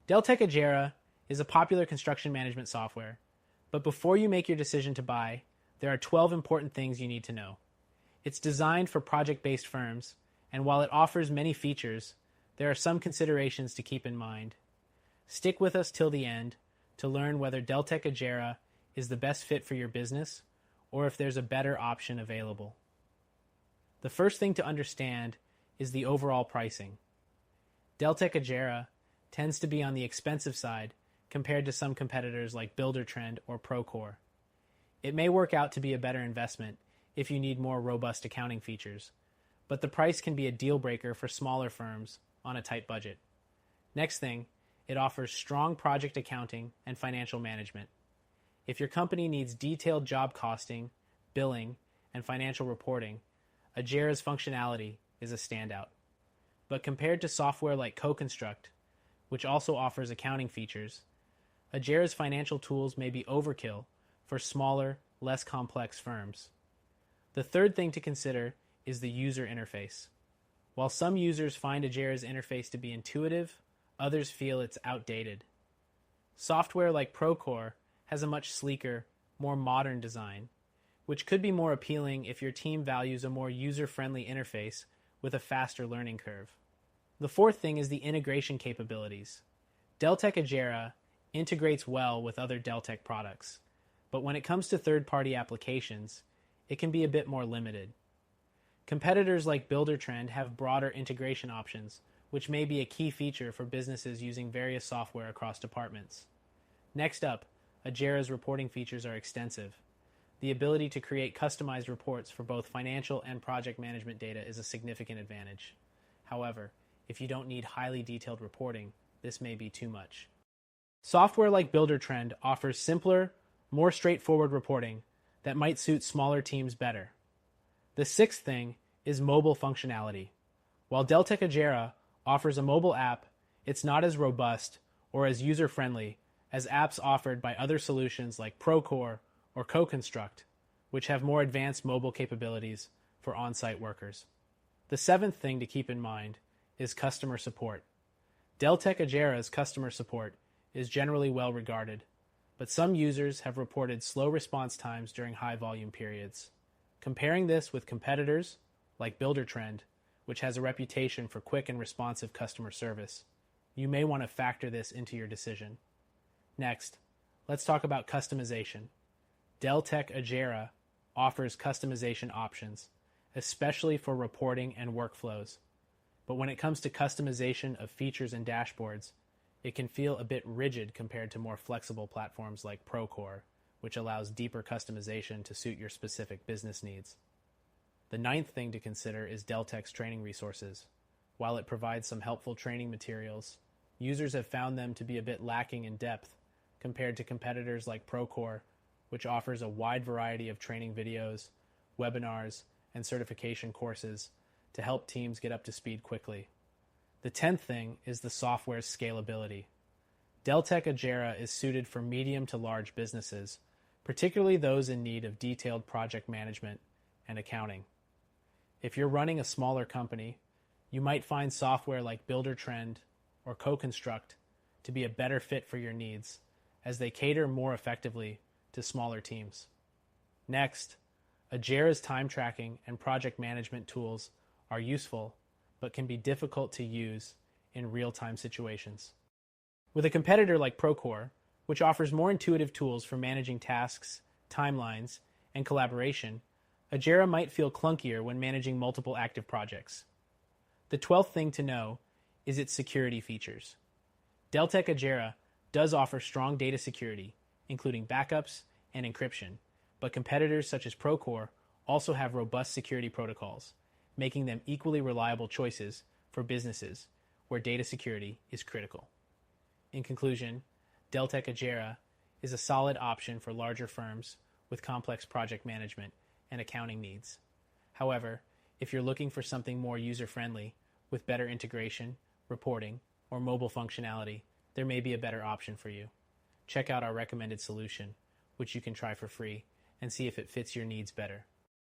Deltek Ajera is a popular construction management software, but before you make your decision to buy, there are 12 important things you need to know. It's designed for project-based firms, and while it offers many features, there are some considerations to keep in mind. Stick with us till the end to learn whether Deltek Ajera is the best fit for your business or if there's a better option available. The first thing to understand is the overall pricing. Deltek Ajera tends to be on the expensive side compared to some competitors like Buildertrend or Procore. It may work out to be a better investment if you need more robust accounting features, but the price can be a deal breaker for smaller firms on a tight budget. Next thing, it offers strong project accounting and financial management. If your company needs detailed job costing, billing, and financial reporting, Ajera's functionality is a standout. But compared to software like CoConstruct, which also offers accounting features, Ajera's financial tools may be overkill for smaller, less complex firms. The third thing to consider is the user interface. While some users find Ajera's interface to be intuitive, others feel it's outdated. Software like Procore has a much sleeker, more modern design, which could be more appealing if your team values a more user-friendly interface with a faster learning curve. The fourth thing is the integration capabilities. Deltek Ajera integrates well with other Deltek products, but when it comes to third-party applications, it can be a bit more limited. Competitors like Buildertrend have broader integration options, which may be a key feature for businesses using various software across departments. Next up, Ajera's reporting features are extensive. The ability to create customized reports for both financial and project management data is a significant advantage. However, if you don't need highly detailed reporting, this may be too much. Software like Buildertrend offers simpler, more straightforward reporting that might suit smaller teams better. The sixth thing is mobile functionality. While Deltek Ajera offers a mobile app, it's not as robust or as user-friendly as apps offered by other solutions like Procore or CoConstruct, which have more advanced mobile capabilities for on-site workers. The seventh thing to keep in mind is customer support. Deltek Ajera's customer support is generally well regarded, but some users have reported slow response times during high-volume periods. Comparing this with competitors like Buildertrend, which has a reputation for quick and responsive customer service, you may want to factor this into your decision. Next, let's talk about customization. Deltek Ajera offers customization options, especially for reporting and workflows. But when it comes to customization of features and dashboards, it can feel a bit rigid compared to more flexible platforms like Procore, which allows deeper customization to suit your specific business needs. The ninth thing to consider is Deltek's training resources. While it provides some helpful training materials, users have found them to be a bit lacking in depth compared to competitors like Procore, which offers a wide variety of training videos, webinars, and certification courses to help teams get up to speed quickly. The 10th thing is the software's scalability. Deltek Ajera is suited for medium to large businesses, particularly those in need of detailed project management and accounting. If you're running a smaller company, you might find software like Buildertrend or CoConstruct to be a better fit for your needs, as they cater more effectively to smaller teams. Next, Ajera's time tracking and project management tools are useful, but can be difficult to use in real-time situations. With a competitor like Procore, which offers more intuitive tools for managing tasks, timelines, and collaboration, Ajera might feel clunkier when managing multiple active projects. The 12th thing to know is its security features. Deltek Ajera does offer strong data security, including backups and encryption, but competitors such as Procore also have robust security protocols, making them equally reliable choices for businesses where data security is critical. In conclusion, Deltek Ajera is a solid option for larger firms with complex project management and accounting needs. However, if you're looking for something more user-friendly with better integration, reporting, or mobile functionality, there may be a better option for you. Check out our recommended solution, which you can try for free, and see if it fits your needs better.